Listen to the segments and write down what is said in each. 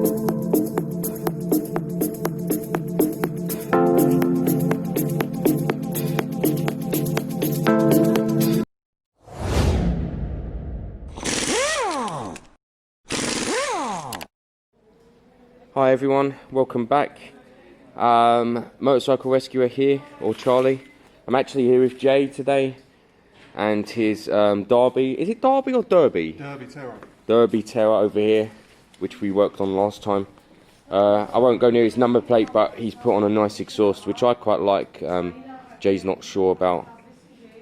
Hi everyone, welcome back. Motorcycle Rescuer here, or Charlie. I'm actually here with Jay today and his Derby. Is it Derby or Derby? Derby Terror. Derby Terror over here, which we worked on last time. I won't go near his number plate, but he's put on a nice exhaust, which I quite like. Jay's not sure about.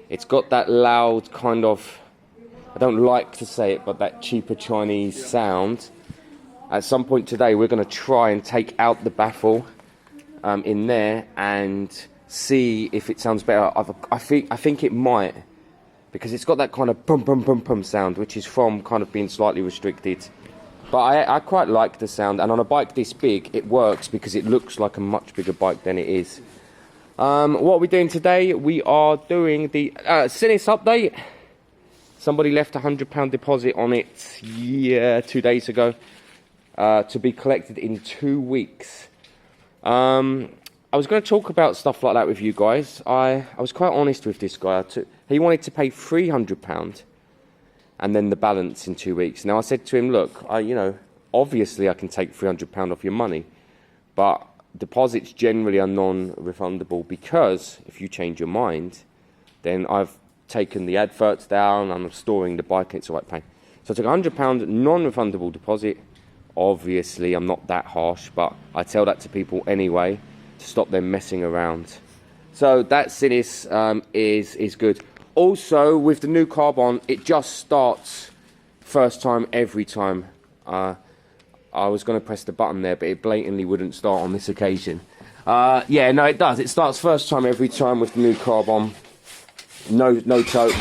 It's got that loud kind of, I don't like to say it, but that cheaper Chinese sound. At some point today, we're going to try and take out the baffle in there and see if it sounds better. I think it might, because it's got that kind of pum pum pum pum sound, which is from kind of being slightly restricted. But I quite like the sound, and on a bike this big, it works because it looks like a much bigger bike than it is. What are we doing today? We are doing the Sinis update. Somebody left a £100 deposit on it 2 days ago. To be collected in 2 weeks. I was going to talk about stuff like that with you guys. I was quite honest with this guy. He wanted to pay £300 and then the balance in 2 weeks. Now I said to him, look, obviously I can take £300 off your money, but deposits generally are non-refundable, because if you change your mind, then I've taken the adverts down and I'm storing the bike and it's all right paying. So I took a £100 non-refundable deposit. Obviously, I'm not that harsh, but I tell that to people anyway to stop them messing around. So that Sinis is good. Also, with the new carb-on, it just starts first time every time. I was going to press the button there, but it blatantly wouldn't start on this occasion. Yeah, no, it does. It starts first time every time with the new carb-on. No choke.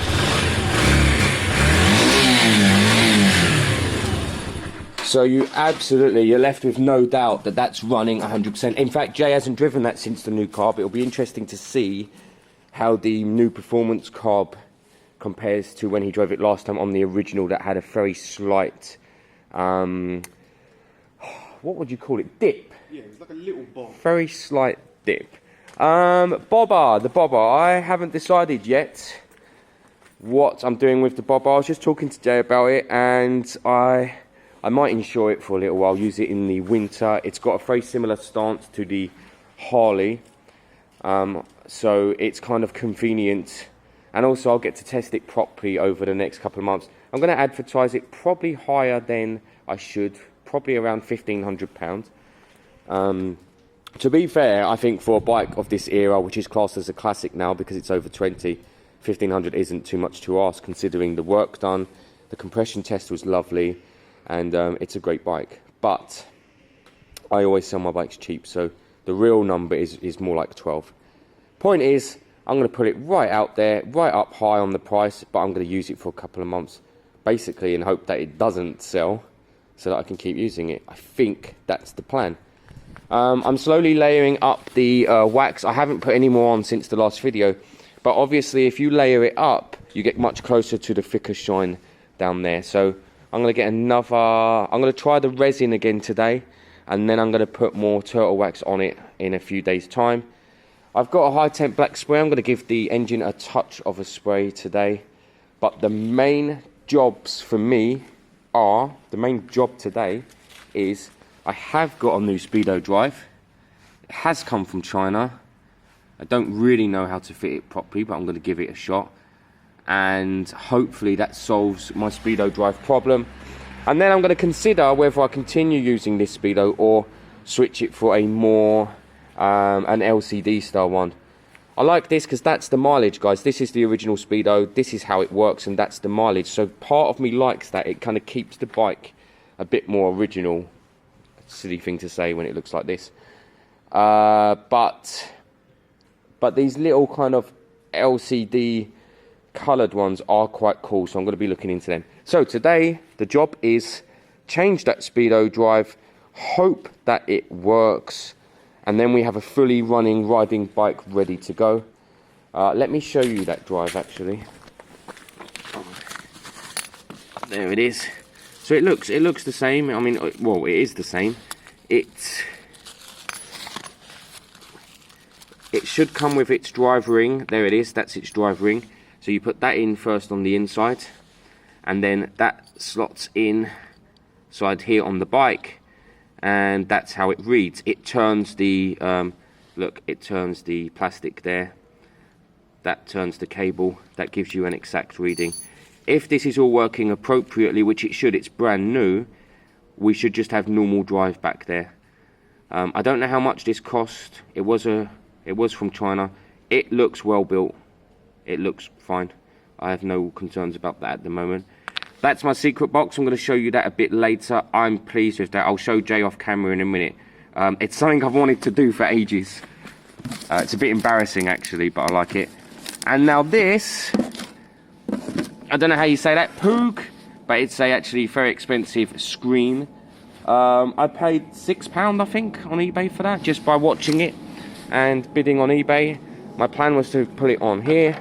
So you're left with no doubt that that's running 100%. In fact, Jay hasn't driven that since the new carb. It'll be interesting to see how the new performance carb compares to when he drove it last time on the original that had a very slight, what would you call it? Dip. Yeah, it's like a little bob. Very slight dip. The bobber. I haven't decided yet what I'm doing with the bobber. I was just talking to Jay about it, and I might insure it for a little while, use it in the winter. It's got a very similar stance to the Harley, so it's kind of convenient. And also I'll get to test it properly over the next couple of months. I'm going to advertise it probably higher than I should, probably around £1,500. To be fair, I think for a bike of this era, which is classed as a classic now because it's over 20, £1,500 isn't too much to ask, considering the work done. The compression test was lovely. And it's a great bike, but I always sell my bikes cheap, so the real number is more like 12. Point is, I'm going to put it right out there, right up high on the price, but I'm going to use it for a couple of months, basically in hope that it doesn't sell, so that I can keep using it. I think that's the plan. I'm slowly layering up the wax. I haven't put any more on since the last video, but obviously if you layer it up, you get much closer to the thicker shine down there. So I'm going to get I'm going to try the resin again today, and then I'm going to put more turtle wax on it in a few days' time. I've got a high temp black spray. I'm going to give the engine a touch of a spray today. But the main jobs for me the main job today is I have got a new speedo drive. It has come from China. I don't really know how to fit it properly, but I'm going to give it a shot. And hopefully that solves my speedo drive problem. And then I'm going to consider whether I continue using this speedo or switch it for a more an LCD style one. I like this because that's the mileage, guys. This is the original speedo, this is how it works, and that's the mileage. So part of me likes that. It kind of keeps the bike a bit more original. Silly thing to say when it looks like this, but these little kind of LCD coloured ones are quite cool, so I'm going to be looking into them. So today the job is change that speedo drive, hope that it works, and then we have a fully running riding bike ready to go. Let me show you that drive actually. There it is. So it looks the same. I mean, well, it is the same. it should come with its drive ring. There it is, that's its drive ring. So you put that in first on the inside, and then that slots in side here on the bike, and that's how it reads. It turns the look, it turns the plastic there, that turns the cable, that gives you an exact reading. If this is all working appropriately, which it should, it's brand new, we should just have normal drive back there. I don't know how much this cost. It was from China. It looks well built. It looks fine. I have no concerns about that at the moment. That's my secret box. I'm going to show you that a bit later. I'm pleased with that. I'll show Jay off camera in a minute. It's something I've wanted to do for ages. It's a bit embarrassing actually, but I like it. And now this, I don't know how you say that, Poog, but it's a actually very expensive screen. I paid £6 I think on eBay for that, just by watching it and bidding on eBay. My plan was to put it on here.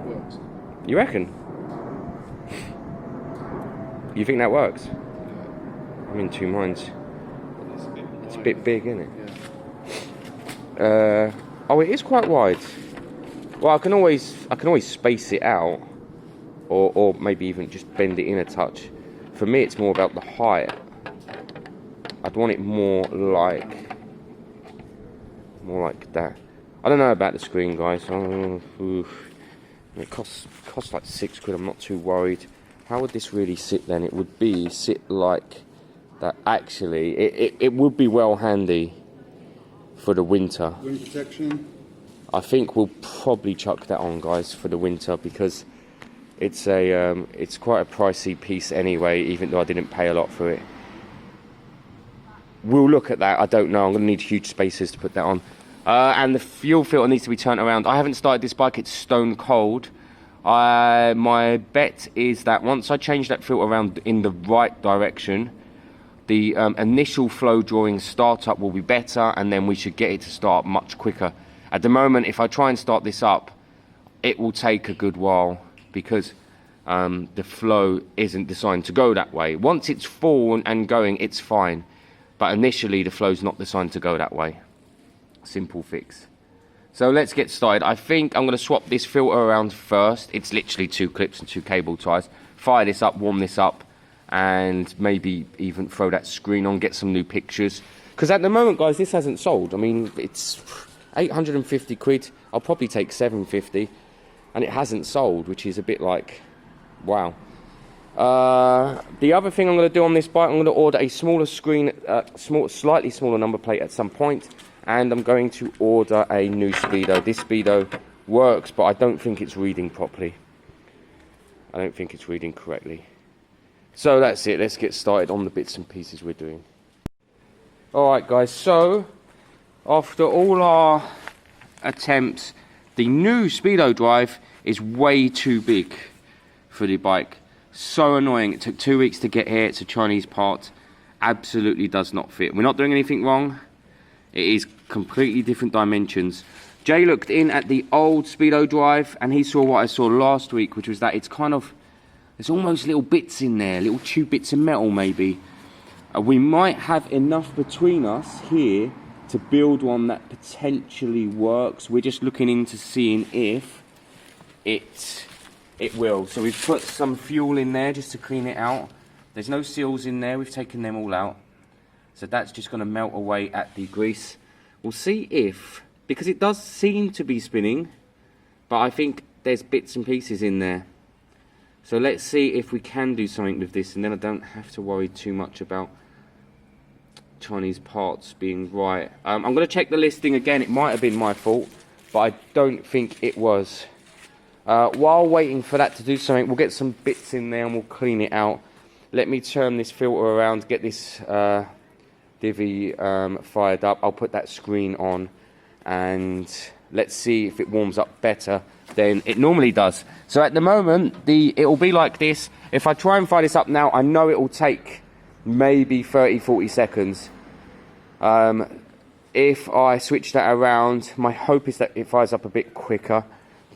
Works. You reckon? You think that works? Yeah. I'm in two minds. It's a bit big, isn't it? Yeah. Oh, it is quite wide. Well, I can always space it out, or maybe even just bend it in a touch. For me, it's more about the height. I'd want it more like that. I don't know about the screen, guys. It costs like £6. I'm not too worried. How would this really sit then? It would sit like that. Actually, it would be well handy for the winter. Wind protection. I think we'll probably chuck that on, guys, for the winter, because it's quite a pricey piece anyway, even though I didn't pay a lot for it. We'll look at that. I don't know. I'm going to need huge spaces to put that on. And the fuel filter needs to be turned around. I haven't started this bike. It's stone cold. My bet is that once I change that filter around in the right direction, the initial flow drawing startup will be better, and then we should get it to start much quicker. At the moment, if I try and start this up, it will take a good while, because the flow isn't designed to go that way. Once it's full and going, it's fine. But initially, the flow's not designed to go that way. Simple fix. So let's get started. I think I'm going to swap this filter around first. It's literally 2 clips and 2 cable ties. Fire this up, warm this up, and maybe even throw that screen on, get some new pictures. Because at the moment, guys, this hasn't sold. I mean, it's £850. I'll probably take £750, and it hasn't sold, which is a bit like, wow. The other thing I'm going to do on this bike, I'm going to order a smaller screen, slightly smaller number plate at some point, and I'm going to order a new speedo. This speedo works, but I don't think it's reading properly. I don't think it's reading correctly. So that's it. Let's get started on the bits and pieces we're doing. Alright guys, so after all our attempts, the new speedo drive is way too big for the bike. So annoying. It took 2 weeks to get here. It's a Chinese part. Absolutely does not fit. We're not doing anything wrong. It is completely different dimensions. Jay looked in at the old speedo drive, and he saw what I saw last week, which was that it's kind of, there's almost little bits in there, little tube bits of metal maybe. We might have enough between us here to build one that potentially works. We're just looking into seeing if it will. So we've put some fuel in there just to clean it out. There's no seals in there. We've taken them all out. So that's just going to melt away at the grease. We'll see if, because it does seem to be spinning, but I think there's bits and pieces in there. So let's see if we can do something with this, and then I don't have to worry too much about Chinese parts being right. I'm going to check the listing again. It might have been my fault, but I don't think it was. While waiting for that to do something, we'll get some bits in there and we'll clean it out. Let me turn this filter around, get this divvy fired up. I'll put that screen on, and let's see if it warms up better than it normally does. So at the moment, it will be like this. If I try and fire this up now, I know it will take maybe 30-40 seconds. If I switch that around, my hope is that it fires up a bit quicker.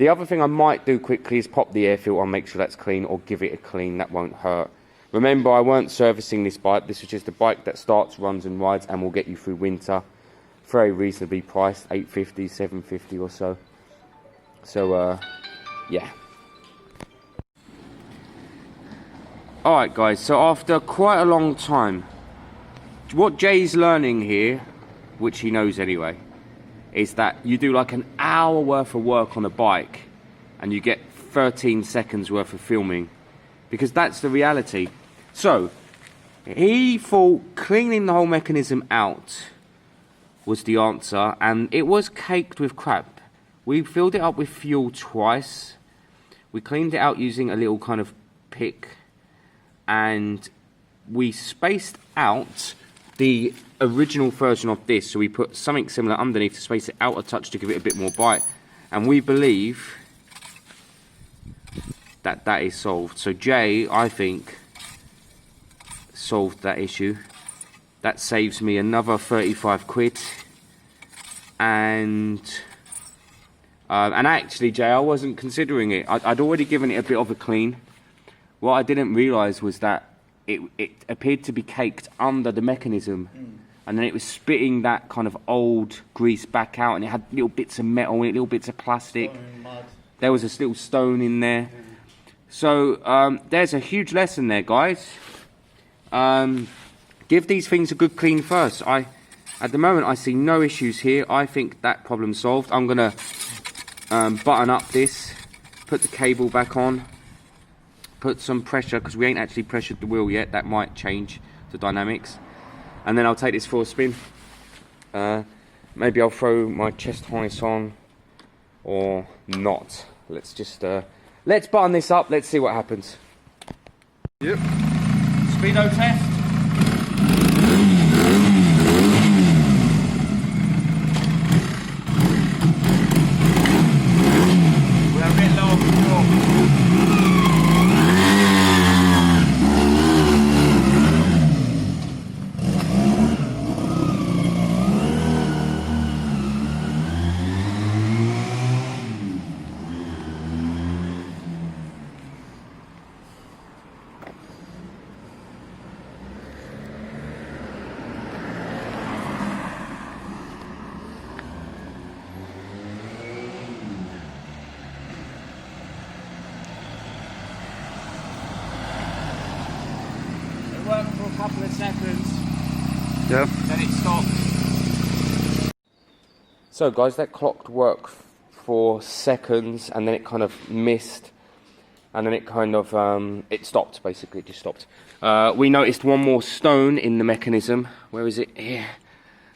The other thing I might do quickly is pop the air filter and make sure that's clean, or give it a clean. That won't hurt. Remember, I weren't servicing this bike. This was just a bike that starts, runs and rides and will get you through winter. Very reasonably priced, $850, $750 or so. So, yeah. Alright guys, so after quite a long time, what Jay's learning here, which he knows anyway, is that you do like an hour worth of work on a bike and you get 13 seconds worth of filming, because that's the reality. So he thought cleaning the whole mechanism out was the answer, and it was caked with crap. We filled it up with fuel twice, we cleaned it out using a little kind of pick, and we spaced out the original version of this, so we put something similar underneath to space it out a touch to give it a bit more bite, and we believe that that is solved. So Jay, I think, solved that issue. That saves me another 35 quid, and actually, Jay, I wasn't considering it. I'd already given it a bit of a clean. What I didn't realise was that it appeared to be caked under the mechanism, and then it was spitting that kind of old grease back out, and it had little bits of metal in it, little bits of plastic. There was a little stone in there. So there's a huge lesson there, guys. Give these things a good clean first. At the moment, I see no issues here. I think that problem's solved. I'm gonna button up this, put the cable back on, put some pressure, because we ain't actually pressured the wheel yet. That might change the dynamics. And then I'll take this for a spin. Maybe I'll throw my chest harness on, or not. Let's just let's button this up. Let's see what happens. Yep. Speedo test. We're a bit low off the floor. Worked for a couple of seconds. Yep. Then it stopped. So guys, that clocked work for seconds, and then it kind of missed, and then it kind of it stopped. Basically, it just stopped. We noticed one more stone in the mechanism. Where is it? Here.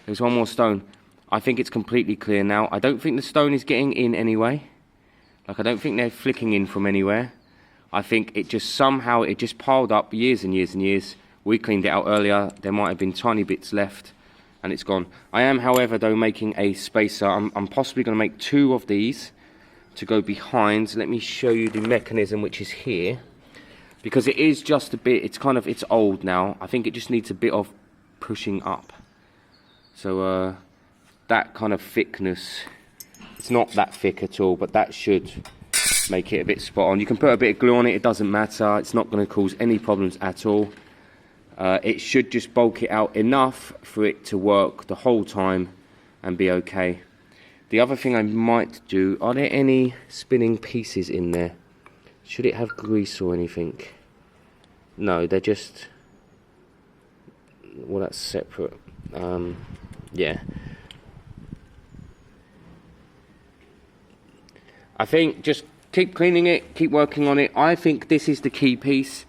There's one more stone. I think it's completely clear now. I don't think the stone is getting in anyway. Like, I don't think they're flicking in from anywhere. I think it just somehow, it just piled up years and years and years. We cleaned it out earlier. There might have been tiny bits left, and it's gone. I am, however, though, making a spacer. I'm possibly going to make 2 of these to go behind. Let me show you the mechanism, which is here, because it is just a bit, it's old now. I think it just needs a bit of pushing up. So that kind of thickness, it's not that thick at all, but that should make it a bit spot on. You can put a bit of glue on it, it doesn't matter. It's not going to cause any problems at all. It should just bulk it out enough for it to work the whole time and be okay. The other thing I might do, are there any spinning pieces in there? Should it have grease or anything? No, they're just, well, that's separate. Yeah. I think just keep cleaning it, keep working on it. I think this is the key piece.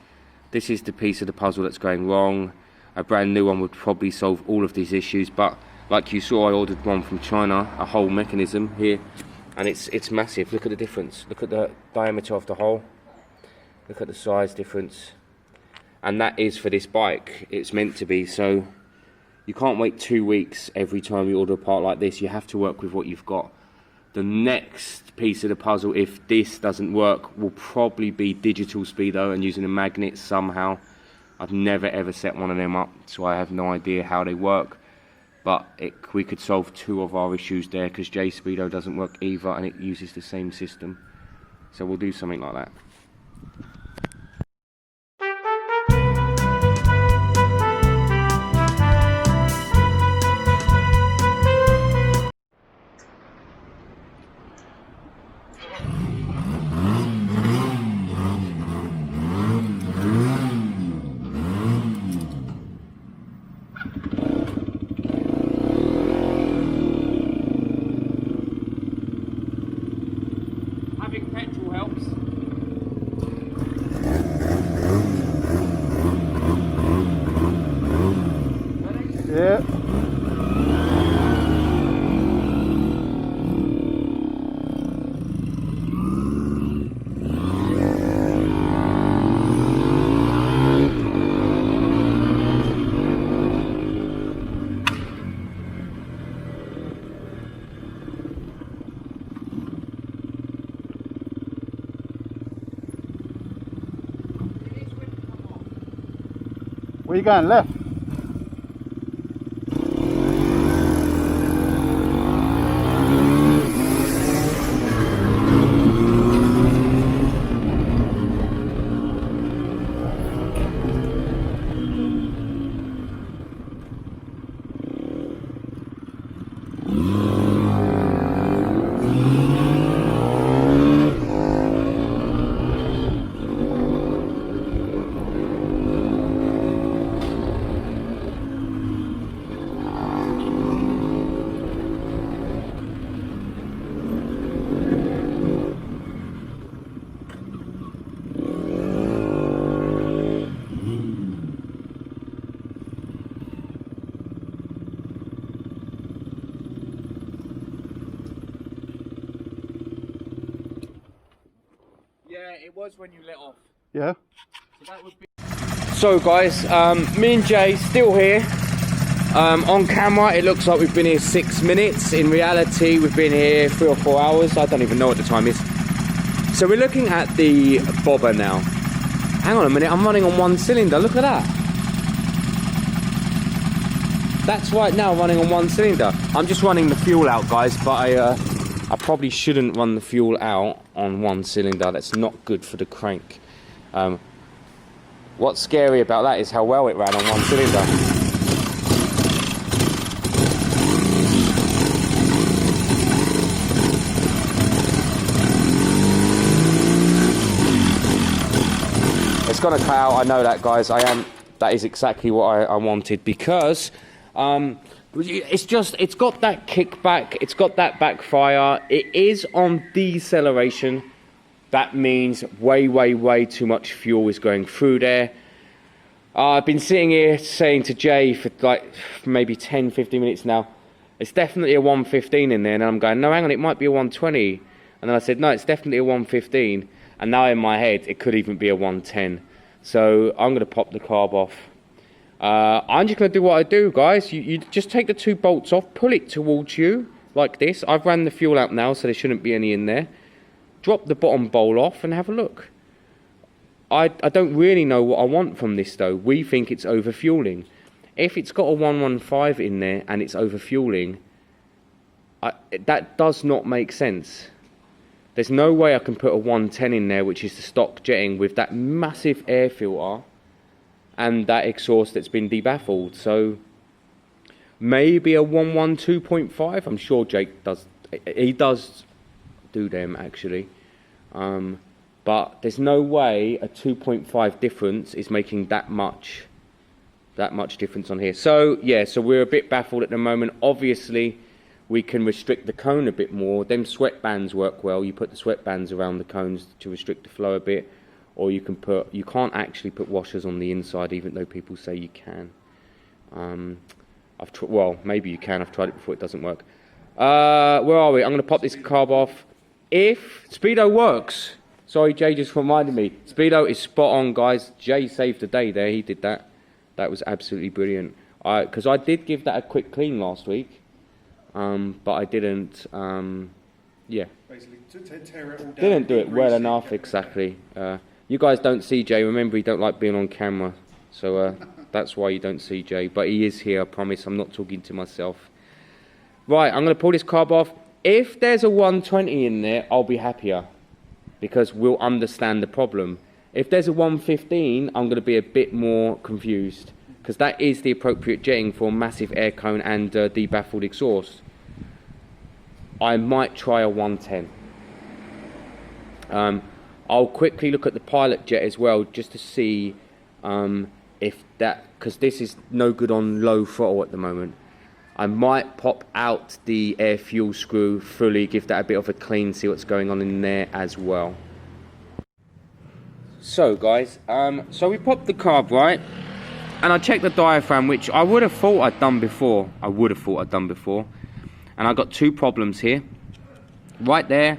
This is the piece of the puzzle that's going wrong. A brand new one would probably solve all of these issues, but like you saw, I ordered one from China, a whole mechanism here, and it's massive. Look at the difference. Look at the diameter of the hole. Look at the size difference. And that is for this bike. It's meant to be, so you can't wait 2 weeks every time you order a part like this. You have to work with what you've got. The next piece of the puzzle, if this doesn't work, will probably be digital speedo and using a magnet somehow. I've never ever set one of them up, so I have no idea how they work. But we could solve 2 of our issues there, because J Speedo doesn't work either, and it uses the same system. So we'll do something like that. Having petrol helps. Yeah. Where you going, left? Yeah, it was when you let off. Yeah. So that would be. So guys, me and Jay still here. On camera, it looks like we've been here 6 minutes. In reality, we've been here 3 or 4 hours. I don't even know what the time is. So we're looking at the bobber now. Hang on a minute, I'm running on 1 cylinder. Look at that. That's right now running on 1 cylinder. I'm just running the fuel out, guys, but I probably shouldn't run the fuel out on 1 cylinder. That's not good for the crank. What's scary about that is how well it ran on 1 cylinder. It's gonna cut out, I know that, guys. That is exactly what I wanted, because it's got that kickback, it's got that backfire. It is on deceleration. That means way too much fuel is going through there. I've been sitting here saying to Jay for like maybe 10-15 minutes now, it's definitely a 115 in there, and I'm going, no, hang on, it might be a 120. And then I said, no, it's definitely a 115. And now in my head, it could even be a 110. So I'm going to pop the carb off. I'm just going to do what I do, guys. You just take the 2 bolts off, pull it towards you like this. I've ran the fuel out now, so there shouldn't be any in there. Drop the bottom bowl off and have a look. I don't really know what I want from this, though. We think it's overfueling. If it's got a 115 in there and it's overfueling, that does not make sense. There's no way I can put a 110 in there, which is the stock jetting, with that massive air filter and that exhaust that's been debaffled. So maybe a 112.5. I'm sure Jake does. He does do them, actually. But there's no way a 2.5 difference is making that much difference on here. So yeah, so we're a bit baffled at the moment. Obviously, we can restrict the cone a bit more. Them sweat bands work well. You put the sweat bands around the cones to restrict the flow a bit, or you can't actually put washers on the inside, even though people say you can. Well, maybe you can. I've tried it before. It doesn't work. Where are we? I'm going to pop this carb off. If Speedo works. Sorry, Jay just reminded me. Speedo is spot on, guys. Jay saved the day there. He did that. That was absolutely brilliant. Because I did give that a quick clean last week. But I didn't, yeah. Basically, to tear it all down. Didn't do it well enough, exactly. You guys don't see Jay. Remember, he don't like being on camera. So that's why you don't see Jay. But he is here, I promise. I'm not talking to myself. Right, I'm going to pull this carb off. If there's a 120 in there, I'll be happier. because we'll understand the problem. If there's a 115, I'm going to be a bit more confused, because that is the appropriate jetting for massive air cone and debaffled exhaust. I might try a 110. I'll quickly look at the pilot jet as well, just to see if that, because this is no good on low throttle at the moment. I might pop out the air fuel screw fully, give that a bit of a clean, see what's going on in there as well. So guys, so we popped the carb, right? And I checked the diaphragm, which I would have thought I'd done before. And I got two problems here. Right there,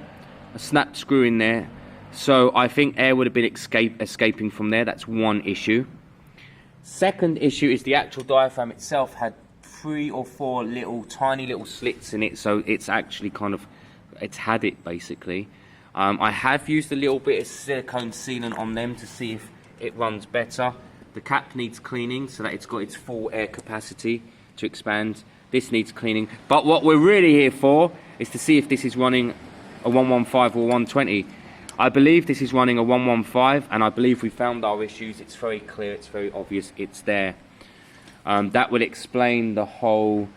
a snapped screw in there. So I think air would have been escaping from there. That's one issue. Second issue is the actual diaphragm itself had 3 or 4 tiny little slits in it. So it's actually kind of, it's had it basically. I have used a little bit of silicone sealant on them to see if it runs better. The cap needs cleaning so that it's got its full air capacity to expand. This needs cleaning. But what we're really here for is to see if this is running a 115 or 120. I believe this is running a 115, and I believe we found our issues. It's very clear, it's very obvious, it's there. That would explain the whole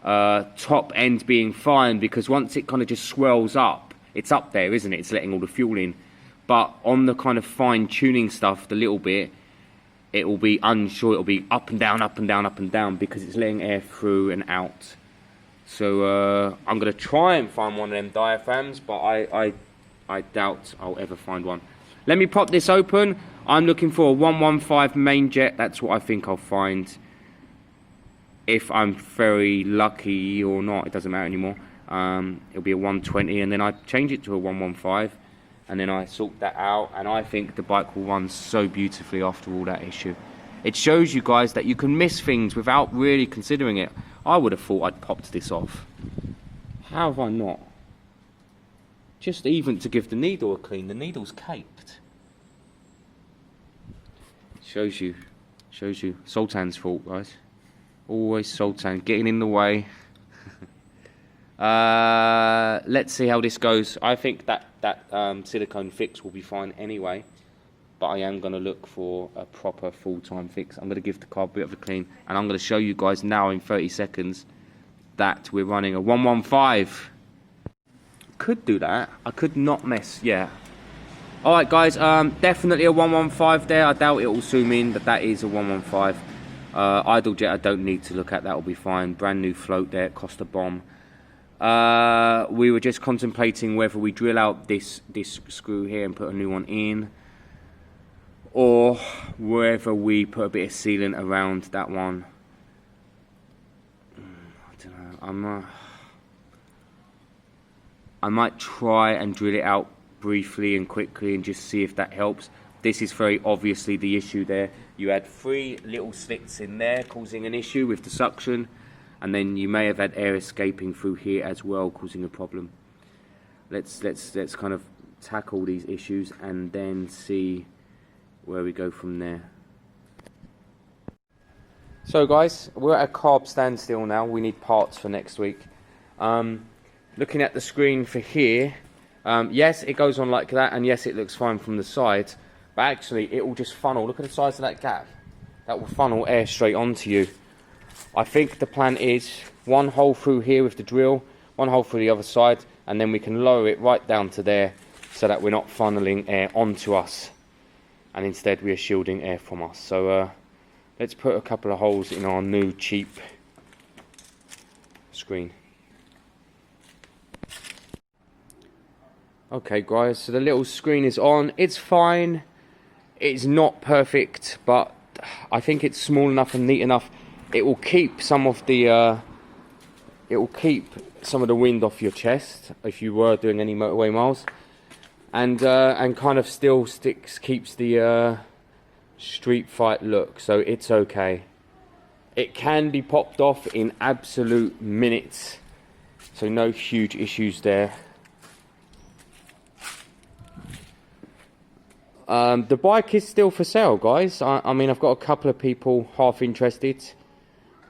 top end being fine, because once it kind of just swells up, it's up there, isn't it? It's letting all the fuel in. But on the kind of fine tuning stuff, the little bit, it will be unsure. It'll be up and down, up and down, up and down, because it's letting air through and out. So I'm going to try and find one of them diaphragms, but I doubt I'll ever find one. Let me pop this open. I'm looking for a 115 main jet. That's what I think I'll find. If I'm very lucky or not, it doesn't matter anymore. It'll be a 120, and then I change it to a 115, and then I sort that out, and I think the bike will run so beautifully after all that issue. It shows you guys that you can miss things without really considering it. I would have thought I'd popped this off. How have I not? Just even to give the needle a clean, the needle's caped. Shows you. Sultan's fault, guys. Always Sultan, getting in the way. Let's see how this goes. I think that silicone fix will be fine anyway, but I am going to look for a proper full-time fix. I'm going to give the car a bit of a clean, and I'm going to show you guys now in 30 seconds that we're running a 115. Could do that. I could not mess. Yeah. All right, guys. Definitely a 115 there. I doubt it will zoom in, but that is a 115. Idle jet I don't need to look at. That will be fine. Brand new float there. It cost a bomb. We were just contemplating whether we drill out this screw here and put a new one in, or whether we put a bit of sealant around that one. I don't know. I might try and drill it out briefly and quickly and just see if that helps. This is very obviously the issue there. You had 3 little slits in there causing an issue with the suction, and then you may have had air escaping through here as well, causing a problem. Let's kind of tackle these issues and then see where we go from there. So guys, we're at a carb standstill now. We need parts for next week. Looking at the screen for here, yes, it goes on like that, and yes, it looks fine from the side, but actually it will just funnel. Look at the size of that gap. That will funnel air straight onto you. I think the plan is 1 hole through here with the drill, 1 hole through the other side, and then we can lower it right down to there so that we're not funneling air onto us, and instead we are shielding air from us. So let's put a couple of holes in our new cheap screen. Okay guys, so the little screen is on. It's fine. It's not perfect, but I think it's small enough and neat enough. It will keep some of the wind off your chest if you were doing any motorway miles, and kind of still keeps the street fight look. So it's okay. It can be popped off in absolute minutes, so no huge issues there. The bike is still for sale, guys. I mean, I've got a couple of people half interested,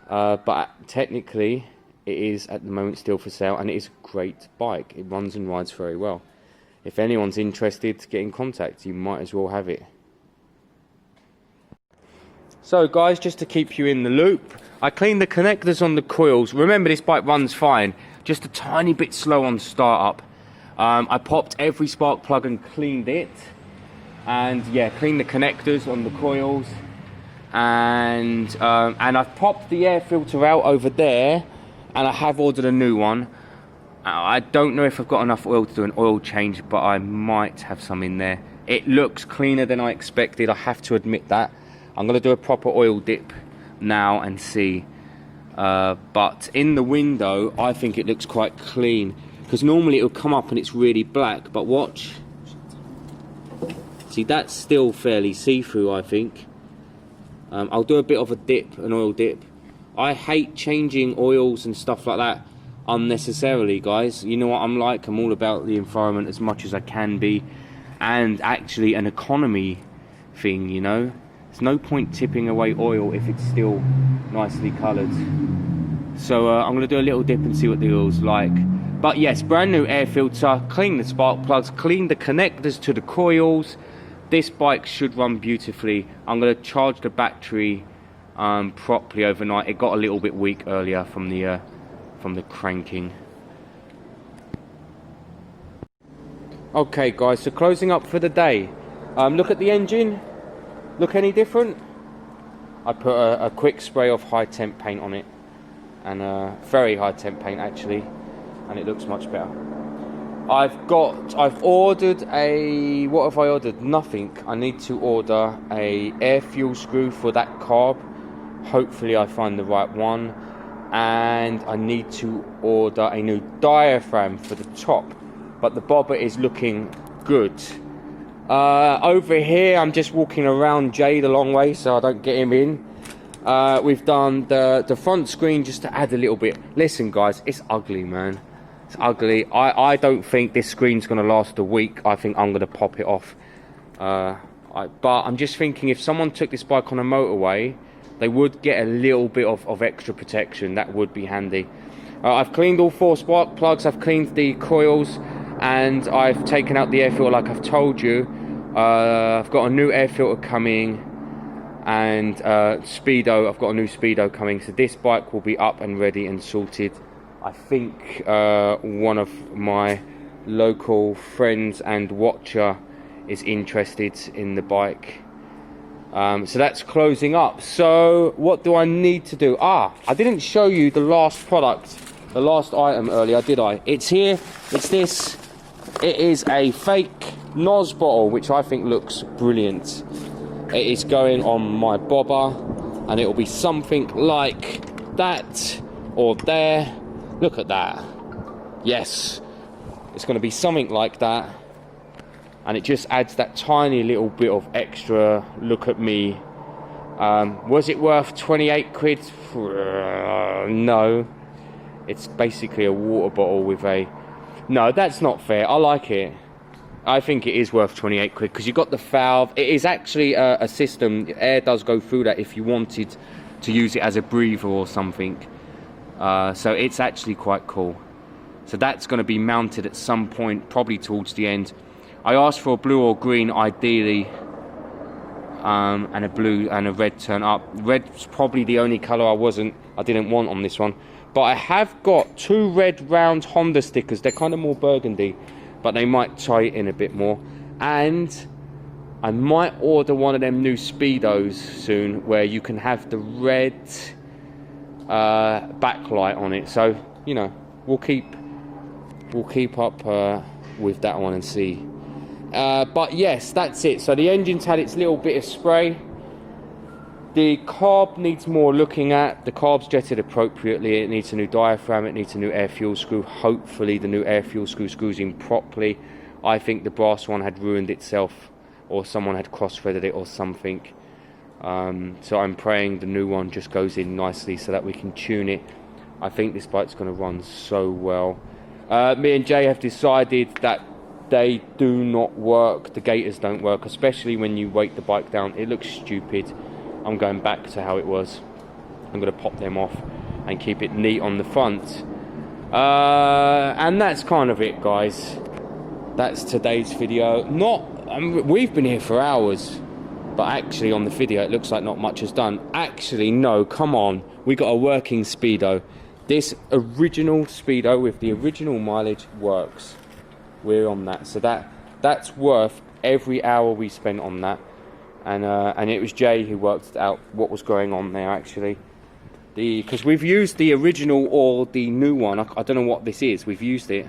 but technically it is at the moment still for sale, and it is a great bike. It runs and rides very well. if anyone's interested, get in contact. You might as well have it. So guys, just to keep you in the loop, I cleaned the connectors on the coils. Remember, this bike runs fine, just a tiny bit slow on startup. I popped every spark plug and cleaned it. And yeah, cleaned the connectors on the coils. And I've popped the air filter out over there, and I have ordered a new one. I don't know if I've got enough oil to do an oil change, but I might have some in there. It looks cleaner than I expected, I have to admit that. I'm going to do a proper oil dip now and see. But in the window, I think it looks quite clean. Because normally it'll come up and it's really black. But watch. See, that's still fairly see-through, I think. I'll do a bit of a dip, an oil dip. I hate changing oils and stuff like that unnecessarily, guys. You know what I'm like. I'm all about the environment as much as I can be. And actually an economy thing, you know. There's no point tipping away oil if it's still nicely coloured. So I'm going to do a little dip and see what the oil's like. But yes, brand new air filter, clean the spark plugs, clean the connectors to the coils. This bike should run beautifully. I'm going to charge the battery properly overnight. It got a little bit weak earlier from the cranking. Okay guys, so closing up for the day. Look at the engine. Look any different? I put a quick spray of high temp paint on it, and very high temp paint actually, and it looks much better. I've ordered a, what have I ordered? Nothing. I need to order a air fuel screw for that carb. Hopefully I find the right one, and I need to order a new diaphragm for the top, but the bobber is looking good. Over here, I'm just walking around Jay the long way so I don't get him in. We've done the front screen just to add a little bit. Listen guys, it's ugly, man. It's ugly. I don't think this screen's going to last a week. I think I'm going to pop it off. But I'm just thinking, if someone took this bike on a motorway, they would get a little bit of extra protection. That would be handy. I've cleaned all 4 spark plugs. I've cleaned the coils, and I've taken out the air filter like I've told you. I've got a new air filter coming, and Speedo, I've got a new Speedo coming, so this bike will be up and ready and sorted. I think one of my local friends and watcher is interested in the bike. So that's closing up. So what do I need to do? I didn't show you the last product, the last item earlier, did I? It's here, it's this. It is a fake NOS bottle, which I think looks brilliant. It is going on my bobber, and it will be something like that, or there. Look at that. Yes, it's going to be something like that, and it just adds that tiny little bit of extra look at me. Was it worth 28 quid? No, it's basically a water bottle with a... No, that's not fair. I like it. I think it is worth 28 quid because you've got the valve. It is actually a system. Air does go through that if you wanted to use it as a breather or something. So it's actually quite cool. So that's going to be mounted at some point, probably towards the end. I asked for a blue or green, ideally, and a blue and a red turn up. Red's probably the only colour I didn't want on this one. But I have got 2 red round Honda stickers. They're kind of more burgundy, but they might tie it in a bit more. And I might order one of them new Speedos soon, where you can have the red backlight on it. So, you know, we'll keep up with that one and see. But yes, that's it. So the engine's had its little bit of spray. The carb needs more looking at. The carb's jetted appropriately. It needs a new diaphragm. It needs a new air fuel screw. Hopefully the new air fuel screw screws in properly. I think the brass one had ruined itself, or someone had cross-threaded it or something. So I'm praying the new one just goes in nicely so that we can tune it. I think this bike's going to run so well. Me and Jay have decided that they do not work. The gaiters don't work, especially when you weight the bike down. It looks stupid. I'm going back to how it was. I'm going to pop them off and keep it neat on the front. And that's kind of it, guys. that's today's video. We've been here for hours, but actually on the video it looks like not much is done. Actually, no, come on. We got a working speedo. This original speedo with the original mileage works. We're on that, so that's worth every hour we spent on that. And it was Jay who worked out what was going on there actually. Because we've used the original or the new one. I don't know what this is. We've used it.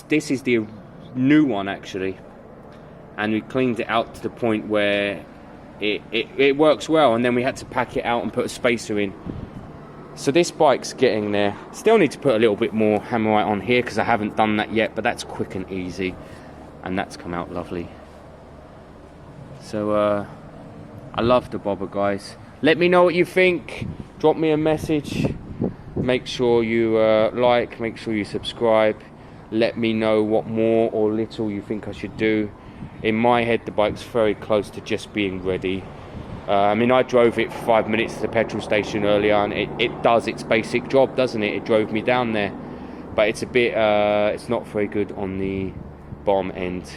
This is the new one actually, and we cleaned it out to the point where it works well. And then we had to pack it out and put a spacer in. So this bike's getting there. Still need to put a little bit more hammerite on here because I haven't done that yet, but that's quick and easy, and that's come out lovely. So I love the bobber, guys. Let me know what you think. Drop me a message. Make sure you like, make sure you subscribe. Let me know what more or little you think I should do. In my head, the bike's very close to just being ready. I mean, I drove it for 5 minutes to the petrol station earlier, and it does its basic job, doesn't it? It drove me down there. But it's a bit, it's not very good on the bottom end.